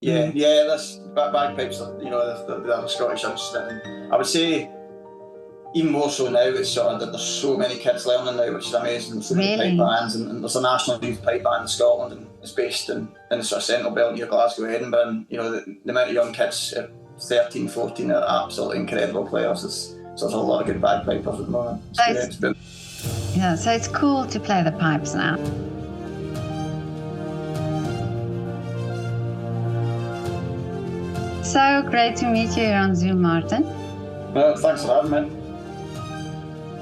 Yeah. That's bagpipes. They're a Scottish instrument. And I would say even more so now. It's sort of that there's so many kids learning now, which is amazing. There's so many pipe bands, and there's a national youth pipe band in Scotland, and it's based in the sort of central belt near Glasgow, Edinburgh. And the amount of young kids, 13, 14, are absolutely incredible players. So there's a lot of good bagpipers at the moment. So it's cool to play the pipes now. So great to meet you here on Zoom, Martin. Well, thanks for having me.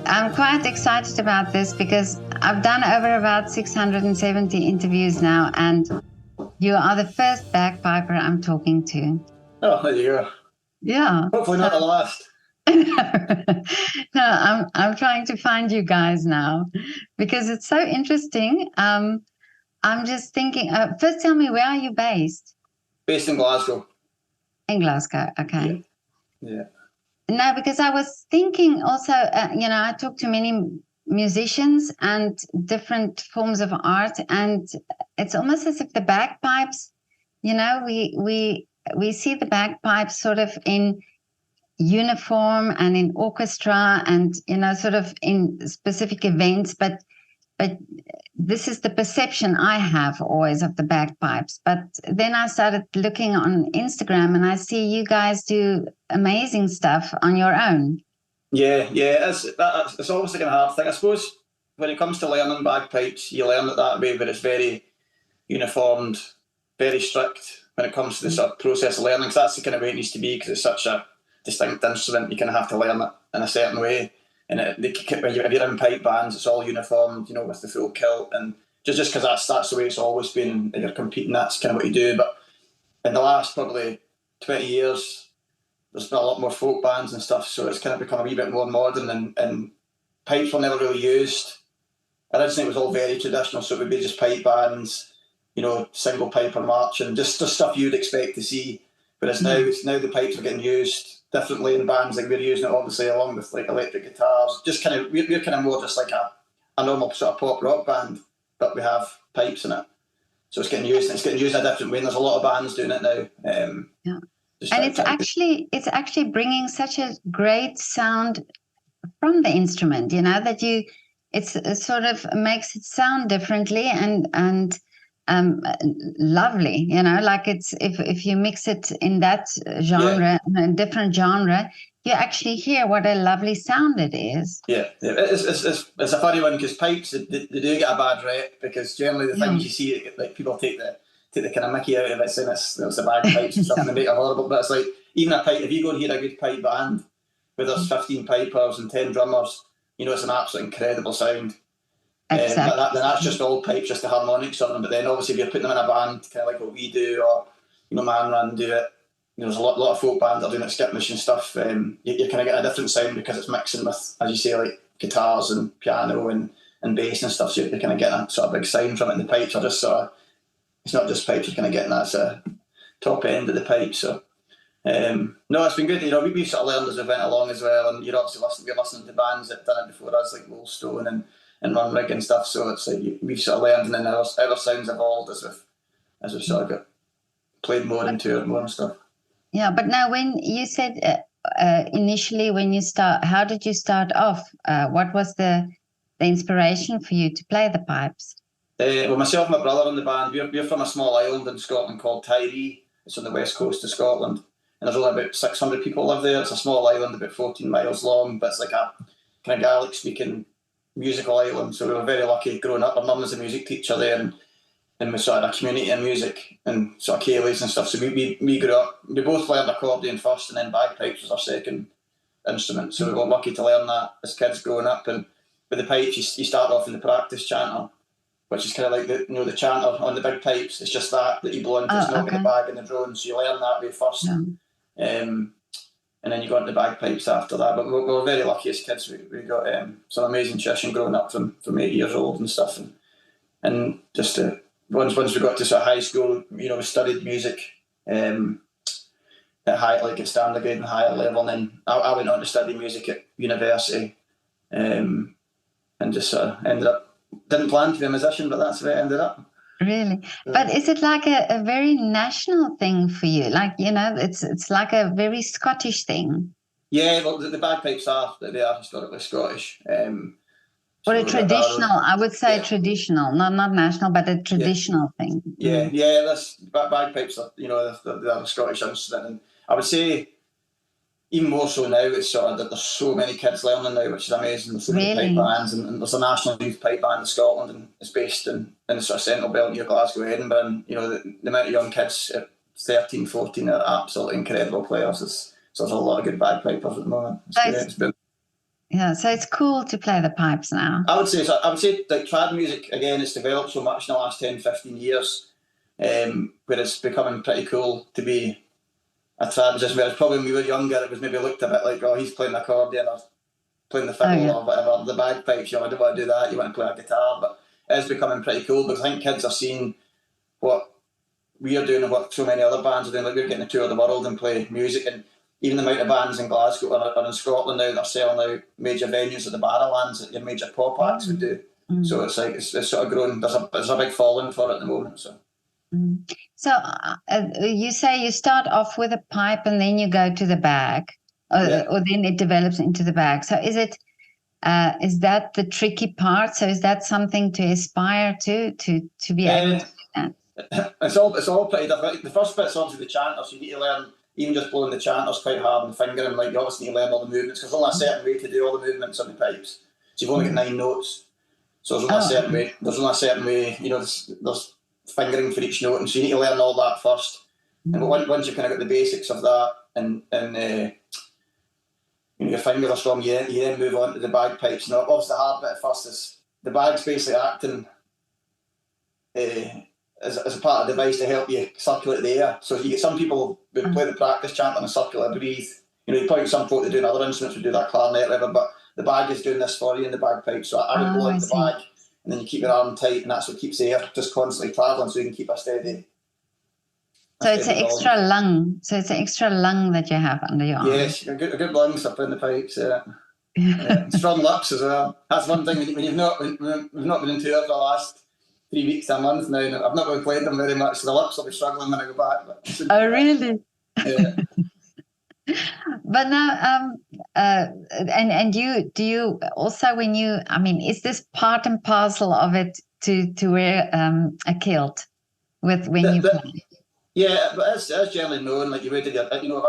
I'm quite excited about this because I've done over about 670 interviews now, and you are the first bagpiper I'm talking to. Oh, there you go. Yeah. Hopefully not the last. No, I'm trying to find you guys now because it's so interesting. I'm just thinking, first tell me, where are you based? Based in Glasgow. In Glasgow, okay. Yeah. No, because I was thinking also, I talk to many musicians and different forms of art, and it's almost as if the bagpipes, we see the bagpipes sort of in uniform and in orchestra and, sort of in specific events, but this is the perception I have always of the bagpipes. But then I started looking on Instagram and I see you guys do amazing stuff on your own. Yeah, it's always like a hard thing. I suppose when it comes to learning bagpipes, you learn it that way, where it's very uniformed, very strict when it comes to the sort of process of learning, because that's the kind of way it needs to be, because it's such a distinct instrument. You kind of have to learn it in a certain way. And if you're in pipe bands, it's all uniformed, with the full kilt, and just because that's the way it's always been. If you're competing, that's kind of what you do. But in the last probably 20 years, there's been a lot more folk bands and stuff, so it's kind of become a wee bit more modern. And pipes were never really used. Originally, it was all very traditional, so it would be just pipe bands, single piper march, and just stuff you'd expect to see. Whereas now the pipes are getting used differently in bands, like we're using it obviously along with like electric guitars. Just kind of we're kind of more just like a normal sort of pop rock band, but we have pipes in it, so it's getting used. And it's getting used in a different way. And there's a lot of bands doing it now. And it's actually bringing such a great sound from the instrument. That it sort of makes it sound differently and lovely, like it's if you mix it in that genre, in a different genre, you actually hear what a lovely sound it is. It's a funny one because pipes they do get a bad rep, because generally the things you see, like people take the kind of mickey out of it, saying it's the bagpipes and stuff, and they make it horrible. But it's like, even a pipe, if you go and hear a good pipe band where there's 15 pipers and 10 drummers, it's an absolute incredible sound. Exactly. Then that's just all pipes, just the harmonics on them. But then obviously if you're putting them in a band, kind of like what we do, or Man Run do it, there's a lot of folk bands that are doing it, Skipnish and stuff. You're kind of getting a different sound because it's mixing with, as you say, like guitars and piano and bass and stuff. So you're kind of getting a sort of big sound from it. And the pipes are just sort of, it's not just pipes, you're kind of getting that sort of top end of the pipe. So no, it's been good. We've sort of learned as we went along as well. And you're obviously listening to bands that done it before us, like Woolstone and Run Rig and stuff, so it's like we've sort of learned, and then our sounds evolved as we've sort of got played more and toured more and stuff. Yeah, but now when you said initially when you how did you start off? What was the inspiration for you to play the pipes? Well, myself and my brother in the band, we're from a small island in Scotland called Tiree. It's on the west coast of Scotland, and there's only about 600 people live there. It's a small island, about 14 miles long, but it's like a kind of Gaelic speaking musical island. So we were very lucky growing up. Our mum was a music teacher there, and we sort of a community of music and sort of ceilidhs and stuff. So we grew up, we both learned accordion first, and then bagpipes was our second instrument. So we were lucky to learn that as kids growing up. And with the pipes, you start off in the practice chanter, which is kind of like the chanter on the big pipes. It's just that you blow into. It's not with the bag and the drone. So you learn that way first. And then you go into bagpipes after that. But we were very lucky as kids. We got some amazing tradition growing up from 8 years old and stuff. And just once we got to sort of high school, we studied music at standard grade and higher level. And then I went on to study music at university, and just sort of ended up, didn't plan to be a musician, but that's where it ended up. Really? But is it like a very national thing for you? Like, it's like a very Scottish thing. Yeah, well, the bagpipes they are historically Scottish. Or a So traditional, I would say yeah, traditional, not national, but a yeah, traditional thing. yeah. That's bagpipes are they're a Scottish instrument, and I would say even more so now. It's sort of that there's so many kids learning now, which is amazing. There's so many pipe Really? bands, and there's a national youth pipe band in Scotland, and it's based in the sort of central belt near Glasgow, Edinburgh. And the amount of young kids at 13, 14 are absolutely incredible players. So there's a lot of good bagpipers at the moment. It's great. It's been. Yeah, so it's cool to play the pipes now. I would say like trad music again. It's developed so much in the last 10, 15 years, where it's becoming pretty cool to be a trad musician. Whereas probably when we were younger, it was maybe looked a bit like, oh, he's playing the accordion or playing the fiddle or whatever, the bagpipes. I don't want to do that. You want to play a guitar, but it is becoming pretty cool because I think kids are seeing what we are doing and what so many other bands are doing. Like we're getting to tour the world and play music, and even the amount of bands in Glasgow or in Scotland now that are selling out major venues at the Barrowlands that your major pop acts would do. So it's like it's sort of grown. There's a big following for it at the moment. So. So you say you start off with a pipe and then you go to the bag, or then it develops into the bag. So is that the tricky part? So is that something to aspire to be able to do that? It's all pretty different. The first bit's obviously the chanters. You need to learn, even just blowing the chanters quite hard and fingering. Like you obviously need to learn all the movements because there's only a certain way to do all the movements on the pipes. So you've only got 9 notes. So there's only a certain way. There's only a certain way. There's fingering for each note, and so you need to learn all that first. And once you've kind of got the basics of that, and your fingers are strong, you then move on to the bagpipes. And obviously the hard bit at first is the bag's basically acting as a part of the device to help you circulate the air. So you get some people who play the practice chant on a circular breathe. You point some folk to doing other instruments would do that clarinet or whatever, but the bag is doing this for you in the bagpipe. So I would blow out the bag, and then you keep your arm tight, and that's what keeps the air just constantly travelling, so you can keep a steady. So it's an extra lung. So it's an extra lung that you have under your arm. Yes, a good lungs up in the pipes. Strong lips as well. That's one thing when we've not been in tour for the last 3 weeks, a month now. I've not really played them very much, so the lips will be struggling when I go back. Oh, really? Yeah. But now, and do you also is this part and parcel of it to wear a kilt when you play? Yeah, but it's generally known. Like you would, if you were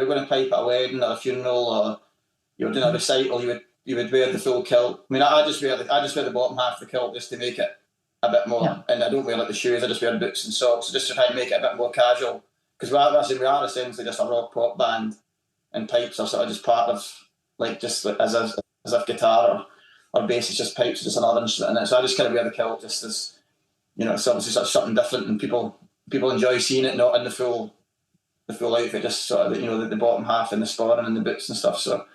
going to pipe at a wedding or a funeral, or you were doing a recital, you would wear the full kilt. I mean, I just wear the bottom half of the kilt just to make it a bit more, and I don't wear like the shoes. I just wear boots and socks, just to try and make it a bit more casual. Because we are essentially just a rock pop band, and pipes are sort of just part of as if guitar or bass is just pipes, just another instrument in it. So I just kind of wear the kilt just as it's obviously sort of something different, and people enjoy seeing it not in the full outfit, just sort of the bottom half and the sporran and the boots and stuff. So,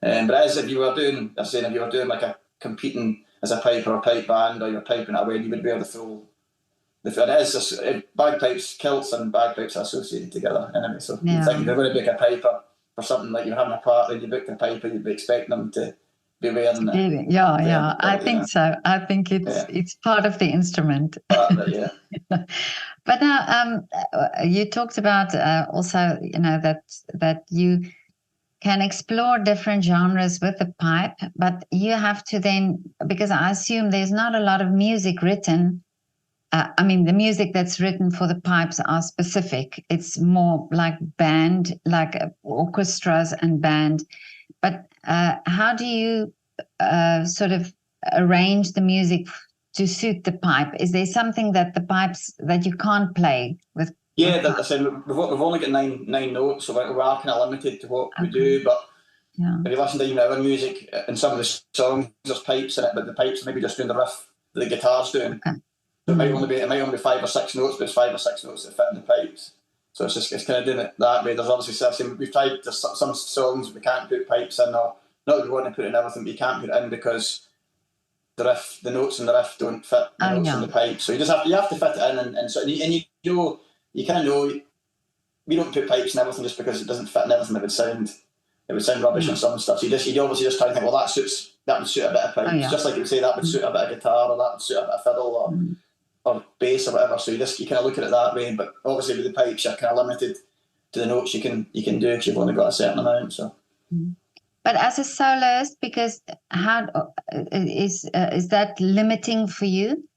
but as if you were doing like a competing as a pipe or a pipe band, or you're piping at a wedding, you would wear the full. Bagpipes, kilts and bagpipes are associated together anyway. So you think if you're going to book a piper for something like you're having a party and you book the piper, you'd be expecting them to be wearing it. Yeah. I think so. I think it's part of the instrument. Part of it, yeah. But now, you talked about also, that you can explore different genres with the pipe, but you have to then, because I assume there's not a lot of music written. The music that's written for the pipes are specific. It's more like band, like orchestras and band. But how do you sort of arrange the music to suit the pipe? Is there something that the pipes that you can't play with? Yeah, I said we've only got nine notes, so we are kind of limited to what we do. But if you listen to even our music, in some of the songs, there's pipes in it, but the pipes are maybe just doing the riff that the guitar's doing. Okay. So it might only be 5 or 6 notes, but it's 5 or 6 notes that fit in the pipes. So it's kind of doing it that way. There's obviously we've tried some songs we can't put pipes in, or not that we want to put in everything, but you can't put it in because the notes in the riff don't fit the notes in the pipe. So you have to fit it in, and so you kind of know we don't put pipes in everything just because it doesn't fit in everything. It would sound rubbish on some stuff. So you obviously just try to think, well, that would suit a bit of pipes. Just like you would say that would suit a bit of guitar, or that would suit a bit of fiddle, or or bass or whatever. So you kind of look at it that way. But obviously with the pipes, you're kind of limited to the notes you can do because you've only got a certain amount. So. But as a soloist, because how is that limiting for you?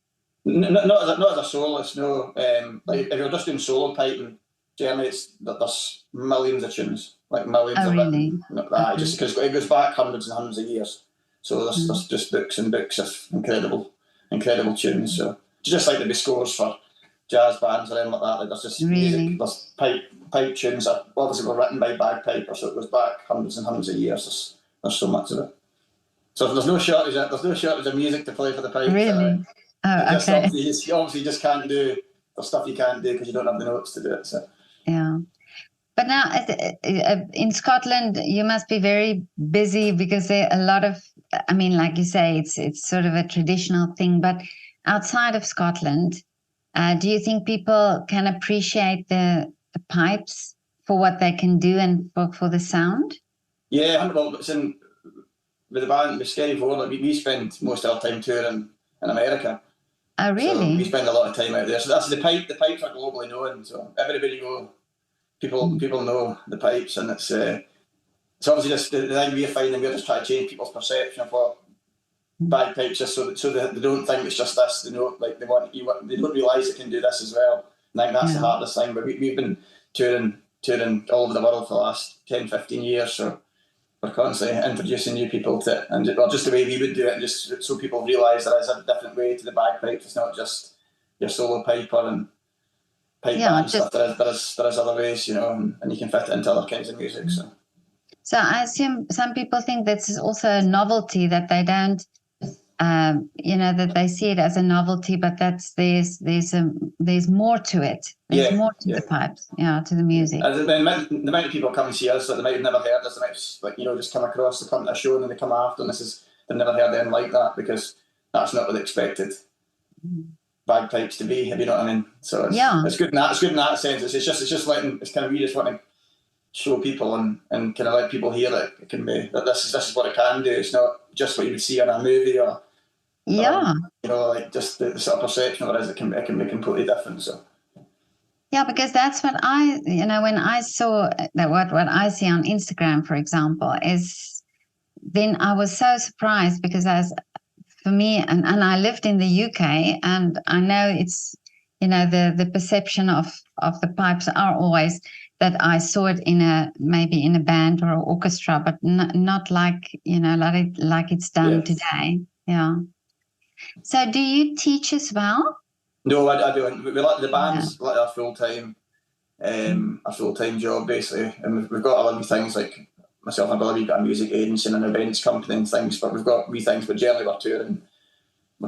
Not as a soloist, no. Like if you're just doing solo piping, generally there's millions of tunes, like millions Oh, of really? it. Just because it goes back hundreds and hundreds of years. So there's just books and books of incredible tunes. So just like there'd be scores for jazz bands or anything like that. Like there's just music, there's pipe tunes that obviously were written by bagpiper, so it goes back hundreds and hundreds of years. There's so much of it. So there's no shortage of music to play for the pipes. Really? Oh, just okay. you obviously just can't do the stuff you can't do because you don't have the notes to do it. So. Yeah. But now in Scotland, you must be very busy because there are a lot of, I mean, like you say, it's sort of a traditional thing. But outside of Scotland, do you think people can appreciate the pipes for what they can do and for the sound? Yeah, well, with the band, with Skerryvore, like we spend most of our time touring in America. Oh, really? So we spend a lot of time out there. So that's the pipes are globally known. So everywhere you go, people know the pipes, and it's obviously just the thing we're finding. We're just trying to change people's perception of what bagpipes just so they don't think it's just this. They know, like they don't realise they can do this as well. And I think that's the hardest thing. But we've been touring all over the world for the last 10, 15 years. So we're constantly introducing new people to it, and just the way we would do it, and just so people realise there is a different way to the bagpipes. It's not just your solo piper and pipe band stuff. There is other ways, and you can fit it into other kinds of music. So I assume some people think this is also a novelty, that they don't, that they see it as a novelty, but there's more to it. There's more to the pipes, to the music. And the amount of people come and see us that they might have never heard us, they might just come across, they come to a show and then they come after, and they've never heard anything like that because that's not what they expected bagpipes to be, if you know what I mean. So it's good in that sense. It's just letting, it's kind of, we just want to show people and kind of let people hear that it can be, that this is what it can do. It's not just what you would see in a movie or like just the sort of perception of it is, it can be completely different. So yeah, because that's what when I saw that, what I see on Instagram, for example, is then I was so surprised because for me, and I lived in the UK, and I know it's, the perception of the pipes are always that I saw it maybe in a band or an orchestra, but not like, like it's done today. Yeah. So do you teach as well? No, I don't. We like the bands, like our full-time job, basically. And we've got other wee things, like myself and my brother, we've got a music agency and an events company and things, but we've got wee things, but generally we're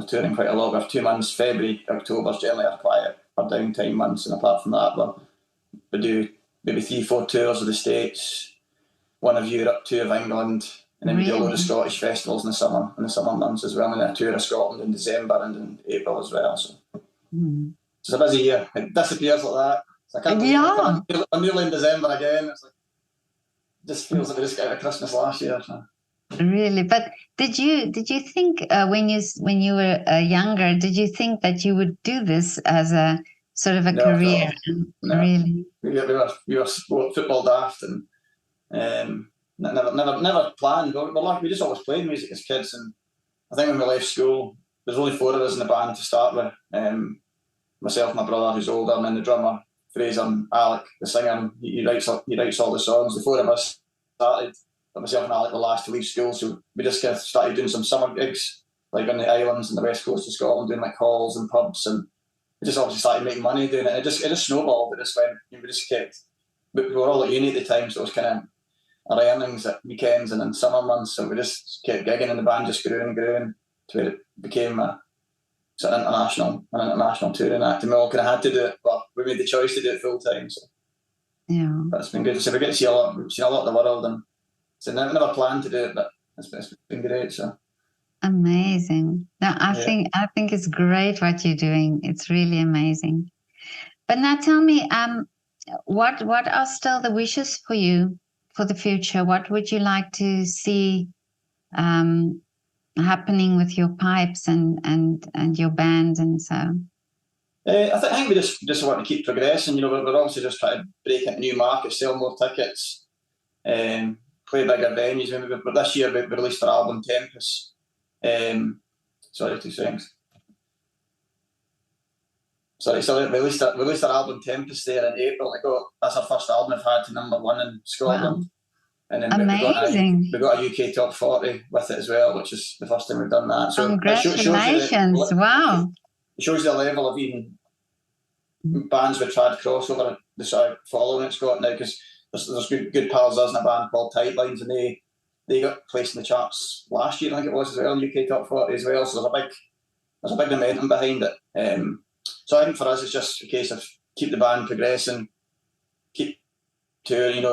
touring quite a lot. We have 2 months, February, October's generally our quiet, our downtime months, and apart from that, we do maybe 3-4 tours of the States, 1 of Europe, 2 of England, and then we do a load of Scottish festivals in the summer months as well, and a tour of Scotland in December and in April as well. So it's a busy year. It disappears like that. So I can't believe I'm nearly in December again. It's like, it just feels like we just got out of Christmas last year. So. Really, but did you think when you were younger, did you think that you would do this as a sort of a career? No. Really, we were football daft and never planned. We just always played music as kids, and I think when we left school, there's only 4 of us in the band to start with. Myself, my brother who's older, and then the drummer Fraser, and Alec the singer. He writes all the songs. The 4 of us started. But myself and Alec were last to leave school, so we just kind of started doing some summer gigs, like on the islands and the west coast of Scotland, doing like halls and pubs, and we just obviously started making money doing it. It just snowballed. It just went. We just kept. We were all at uni at the time, so it was kind of our earnings at weekends and in summer months. So we just kept gigging, and the band just grew and grew, to where it became an international touring act. And we all kind of had to do it, but we made the choice to do it full time. So but it's been good. So we get to see a lot. We've seen a lot of the world, and so never planned to do it, but it's been great. So amazing. No, I think it's great what you're doing. It's really amazing. But now tell me, what are still the wishes for you for the future? What would you like to see happening with your pipes and your band and so? I think we just want to keep progressing. We're obviously just trying to break into new markets, sell more tickets, play bigger venues. But this year we released our album Tempest. Sorry, 2 seconds. So we released our album Tempest there in April. That's our first album we've had to #1 in Scotland. Wow. And then Amazing. we got a UK top 40 with it as well, which is the first time we've done that. So congratulations! Wow. It shows you the level of even bands with trad crossover following it, Scott, now, because there's good pals of us in a band called Tight Lines, and they got placed in the charts last year, I think it was, as well, in UK top 40 as well. So there's a big momentum behind it. So I think for us it's just a case of keep the band progressing, keep touring.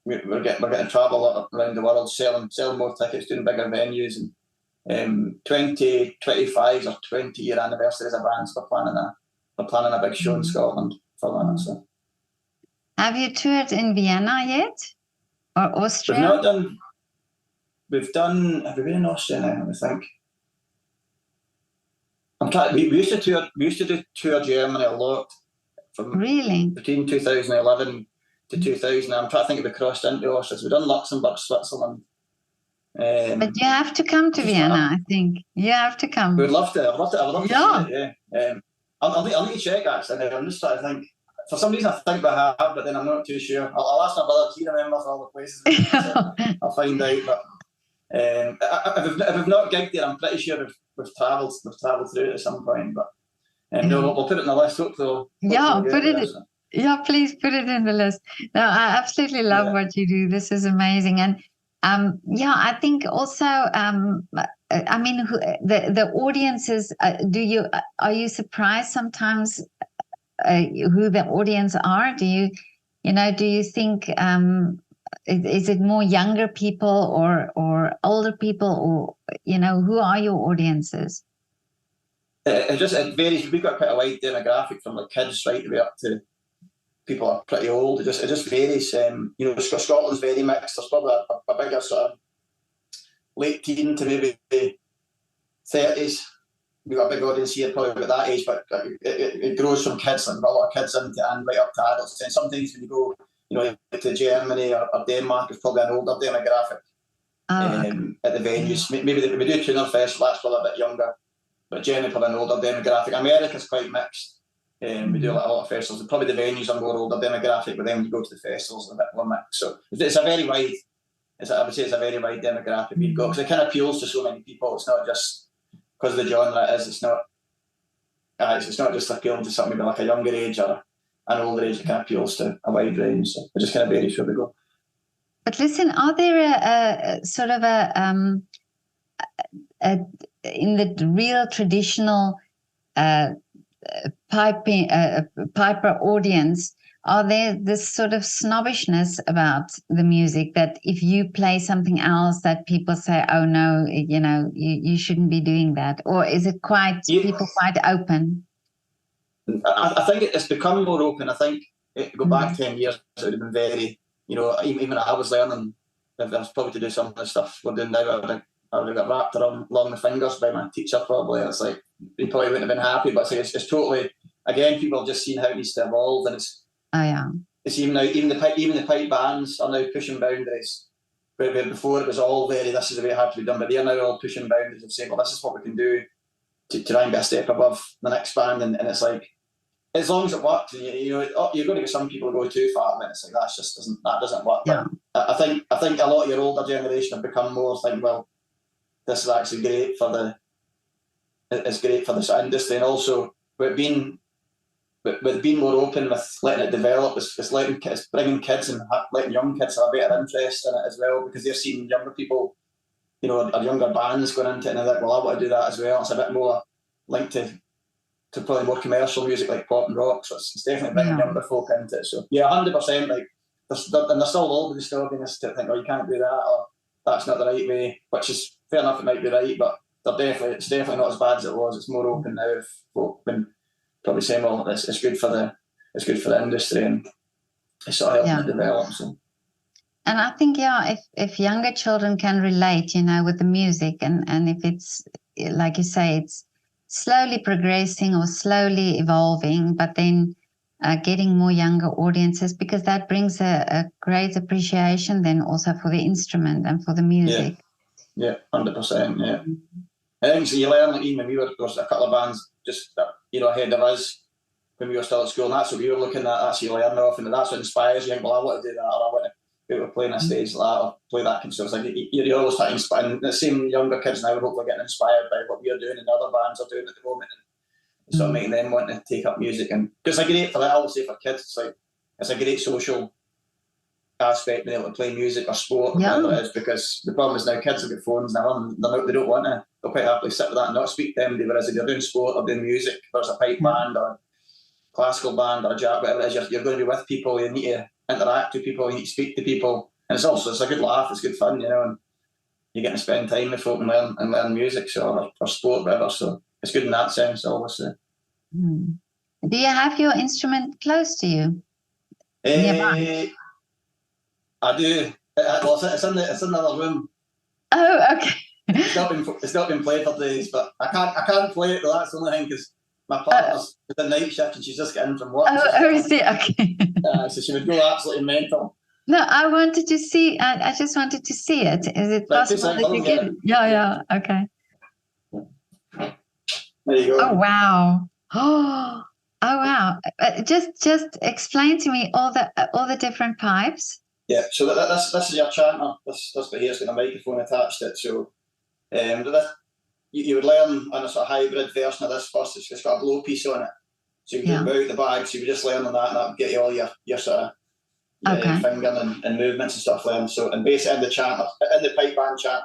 We're getting to travel around the world, selling more tickets, doing bigger venues, and 2025 is our 20-year anniversary as a band. So we're planning a big show in Scotland for that. So. Have you toured in Vienna yet, or Austria? We've not done. Have we been in Austria now? I think. We used to tour Germany a lot. Really? Between 2011 to 2000. I'm trying to think if we crossed into Austria. So we've done Luxembourg, Switzerland. But you have to come to Vienna, I think. You have to come. We'd love to. I would love to see it, yeah. I'll need to check, actually. I'm just trying to think. For some reason, I think we have, but then I'm not too sure. I'll ask my brother if he remembers all the places. I'll find out. But if we've not gigged there, I'm pretty sure we've travelled through it at some point. But no, we'll put it in the list. Hopefully please put it in the list. No, I absolutely love what you do. This is amazing. And I think also, the audiences, are you surprised sometimes who the audience are? Do you think, is it more younger people or older people, or, who are your audiences? It varies. We've got quite a wide demographic, from like kids right the way up to people are pretty old. It just varies. Scotland's very mixed. There's probably a bigger sort of late teen to maybe 30s. We've got a big audience here, probably about that age, but it grows from kids, and a lot of kids into and right up to adults. And sometimes when you go, to Germany or Denmark, it's probably an older demographic at the venues. Maybe we do Tuner Festival, that's probably a bit younger, but generally probably an older demographic. America's quite mixed. We do a lot of festivals, and probably the venues are more older demographic, but then when you go to the festivals, it's a bit more mixed. So it's a very wide. I would say it's a very wide demographic we've got, because it kind of appeals to so many people. It's not just because of the genre it is. It's not just appealing to somebody like a younger age or an older age. It kind of appeals to a wide range. So it just kind of varies where we go. But listen, are there a sort of in the real traditional piper audience, are there this sort of snobbishness about the music that if you play something else that people say, oh no, you shouldn't be doing that? Or is it people quite open? I think it's become more open. I think go back 10 years, it would have been very, even when I was learning, if I was probably to do some of the stuff we're doing now, I would have got wrapped along the fingers by my teacher probably. It's like, he probably wouldn't have been happy, but it's totally, again, people have just seen how it needs to evolve, and it's even now, even the pipe bands are now pushing boundaries. Where before it was all this is the way it had to be done, but they are now all pushing boundaries of saying, well, this is what we can do to try and get a step above the next band, and it's like, as long as it works, and you're going to get some people who go too far, and then it's like that doesn't work. Yeah. But I think a lot of your older generation have become more thinking, well, this is actually great for the industry, and also with being more open, with letting it develop, it's bringing kids and letting young kids have a better interest in it as well, because they're seeing younger people, or younger bands going into it, and they're like, well, I want to do that as well. It's a bit more linked to probably more commercial music like pop and rock, so it's definitely bringing younger folk into it. So yeah, 100%. Like, there's still all the stubbornness to think, oh, you can't do that, or that's not the right way, which is fair enough. It might be right, but it's definitely not as bad as it was. It's more open now. If folk been probably saying, well, it's good for the industry, and it's sort of helping it develop. So. And I think, if younger children can relate, with the music, and if it's like you say, it's slowly progressing or slowly evolving, but then getting more younger audiences, because that brings a great appreciation then also for the instrument and for the music. Yeah, 100%. Yeah. I think so. You learn, like, even when we were, there was a couple of bands just ahead of us when we were still at school, and that's what we were looking at. That's what you learn off, and that's what inspires you. You think, well, I want to do that, or I want to be able to play on a stage like that, or play that. So it's like you're always trying to inspire. And the same younger kids now are hopefully getting inspired by what we're doing and other bands are doing at the moment, and sort of making them want to take up music. And because it's a great for that, I would say for kids, it's a great social aspect being able to play music or sport or whatever it is, because the problem is now kids have got phones now and they don't want to. They'll quite happily sit with that and not speak to them, whereas if you're doing sport or doing music, there's a pipe band or classical band or a jazz, whatever it is, you're going to be with people, you need to interact with people, you need to speak to people, and it's a good laugh, it's good fun, and you're getting to spend time with folk and learn music, or sport, whatever, so it's good in that sense, obviously. Do you have your instrument close to you? Nearby? I do. Well, it's in the other room. Oh, okay. It's not been played for days, but I can't play it. Though, that's the only thing, because my partner's the night shift and she's just getting from work. Is it? Okay. So she would go absolutely mental. No, I wanted to see. I just wanted to see it. Is it possible that you get it? Yeah. Okay. There you go. Oh wow. Oh wow. Just explain to me all the different pipes. Yeah, so this is your chanter. This bit here's got a microphone attached to it. So you would learn on a sort of hybrid version of this first. It's got a blow piece on it. So you can move out the bag, so you would just learn on that, and that would get you all your sort of fingering and movements and stuff learned. So, and basically in the pipe band chanter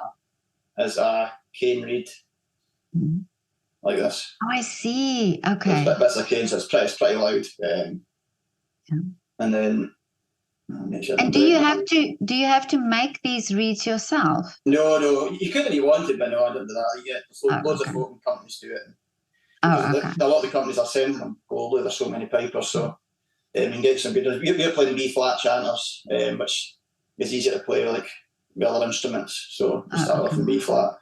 is a cane reed, like this. Oh, I see. Okay. So bits of cane, so it's pretty loud. And then. And do you have to make these reeds yourself? No, you could if you wanted, but no, I didn't do that. Yeah, loads of folk and companies do it. A lot of the companies are sending them globally. There's so many pipers, so you can get some good. We're playing B flat chanters, which is easier to play with other instruments. So we start off in B flat.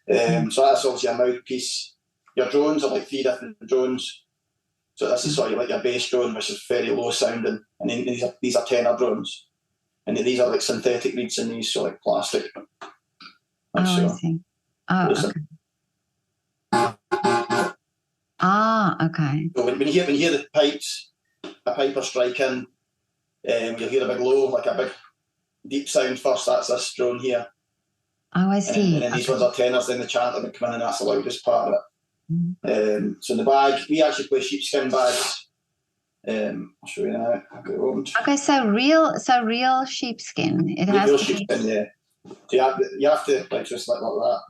So that's obviously a mouthpiece. Your drones are like 3 different drones. So this is sort of like your bass drone, which is very low sounding, and then these are tenor drones, and these are like synthetic reeds in these, so like plastic. I see. Okay. Okay. So when you hear the pipes, a piper strike in, you'll hear a big low, like a big deep sound first. That's this drone here. Oh, I see. And then these ones are tenors. Then the chanter would come in, and that's the loudest part of it. So in the bag, we actually play sheepskin bags. I'll show you now. Okay, so real sheepskin. It has real sheepskin, yeah. So you have to like just like that.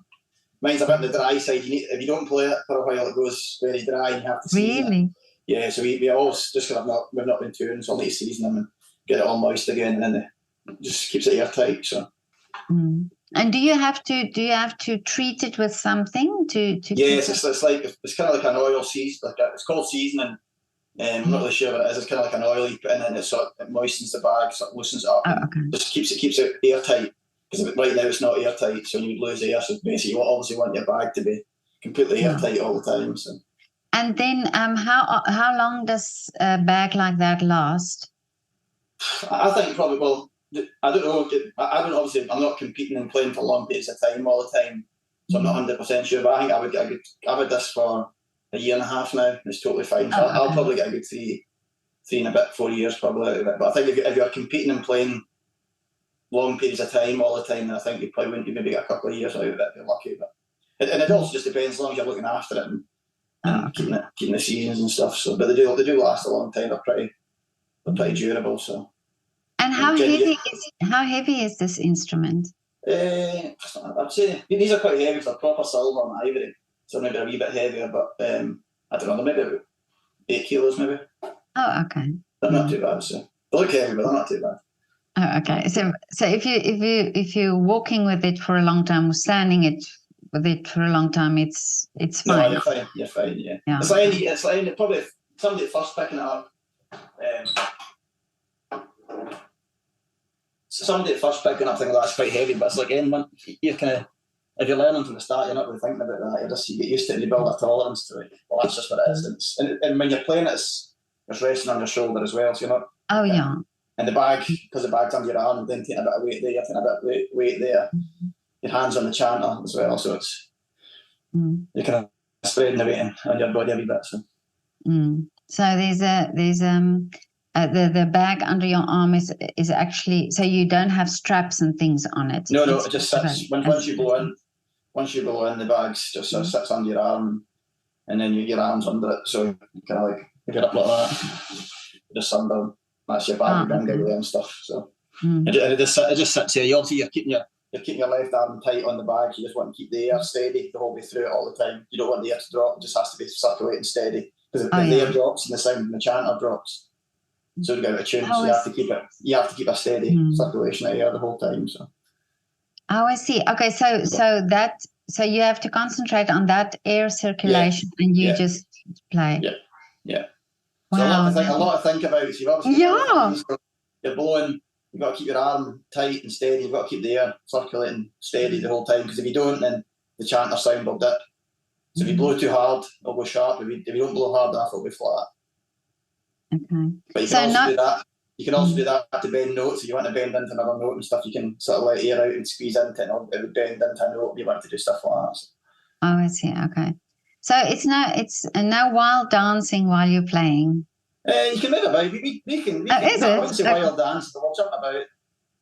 Mine's a bit on the dry side. If you don't play it for a while, it goes very dry, and you have to season it. Yeah, so we always just because we've not been touring, so I'll need to season them and get it all moist again, and then it just keeps it airtight. So. And do you have to treat it with something to? Yes, it's kind of like an oil season. It's called seasoning. I'm not really sure what it is. It's kind of like an oil you put in, and it moistens the bag, so it loosens it up, just keeps it airtight. Because right now it's not airtight, so you lose air. So basically, you obviously want your bag to be completely airtight all the time. So. And then, how long does a bag like that last? I think probably. Well, I don't know. I'm not competing and playing for long periods of time all the time, so I'm not 100% sure. But I think I would get I've had this for a year and a half now. It's totally fine. So I'll probably get a good 3 and a bit, 4 years probably out of it. But I think if you're competing and playing long periods of time all the time, then I think you probably wouldn't. You maybe get a couple of years out of it if you're lucky. But it also just depends, as long as you're looking after it and keeping the seasons and stuff. So, but they do last a long time. They're pretty durable. So. And how heavy is this instrument? I'd say these are quite heavy because they're proper silver and ivory, so maybe a wee bit heavier. But I don't know, they're maybe about 8 kilos, maybe. Oh, okay. They're not too bad. So they look heavy, but they're not too bad. Oh, okay. So if you're walking with it for a long time, or standing with it for a long time, it's fine. No, you're fine. You're fine. Yeah. It's like probably somebody first picking it up. Somebody first picking up thing like that's quite heavy, but it's like you're kind of if you're learning from the start, you're not really thinking about that. You get used to it and you build a tolerance to it. Well, that's just what it is. And when you're playing it, it's resting on your shoulder as well. So you're not. Oh, yeah. And the bag, because the bag's under your arm, then taking a bit of weight there, you're taking a bit of weight there. Your hands on the chanter as well. So it's, you're kind of spreading the weight on your body a wee bit. So. So the bag under your arm is actually, so you don't have straps and things on it. No, it just sits. Once you go in, the bag just sort of sits under your arm, and then your arm's under it. So you kind of like pick it up like that, just under. That's your bag and stuff. So it just sits here. You're keeping your left arm tight on the bag. You just want to keep the air steady the whole way through it all the time. You don't want the air to drop. It just has to be circulating steady. Because the air drops and the sound in the chanter drops, so you get out of tune. So you have to keep it. You have to keep a steady circulation of air the whole time. So. Oh, I see. Okay, so you have to concentrate on that air circulation, and you just play. Yeah. Wow. So a lot to think about. So you've obviously you're blowing. You've got to keep your arm tight and steady. You've got to keep the air circulating steady the whole time. Because if you don't, then the chanter sound will dip. So if you blow too hard, it'll go sharp. If you don't blow hard enough, it'll be flat. Okay. But you can also do that. You can also do that to bend notes. If you want to bend into another note and stuff, you can sort of let air out and squeeze into it, and it would bend into a note. You want to do stuff like that. So. Oh, I see. Okay. So it's no wild dancing while you're playing. You can move about. We can. I wouldn't say wild dance, but we'll jump about.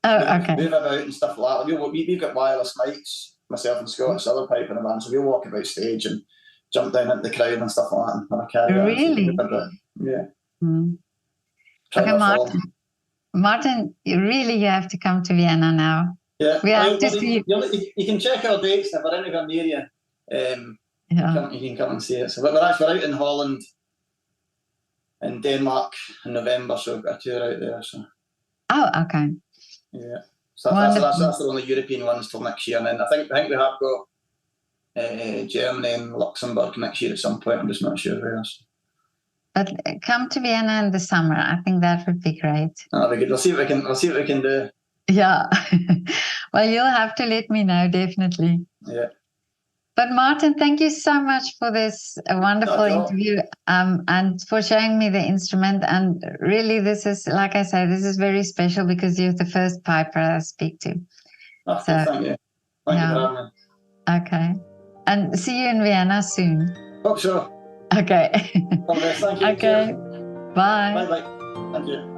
Oh, okay. Move about and stuff like that. We've got wireless mics. Myself and Scottish Celtic pipe in the band, so we'll walk about stage and jump down into the crowd and stuff like that and have a carry on. Really? Yeah. Okay, Martin, you have to come to Vienna now. Yeah. We have to see. You can check our dates if we're anywhere near you. You can come and see it. So we're out in Holland, in Denmark in November, so we've got a tour out there. So. Oh, okay. Yeah. So that's the only European ones till next year, and then I think we have got Germany and Luxembourg next year at some point. I'm just not sure where else. But come to Vienna in the summer. I think that would be great. That'll be good. We'll see what we can do. Yeah. Well, you'll have to let me know, definitely. Yeah. But Martin, thank you so much for this wonderful interview and for showing me the instrument. And really, this is, like I say, this is very special because you're the first piper I speak to. Oh, so, thank you. Thank you for having me. Okay. And see you in Vienna soon. Hope so. Okay. Thank you. Okay. Bye. Bye-bye. Thank you.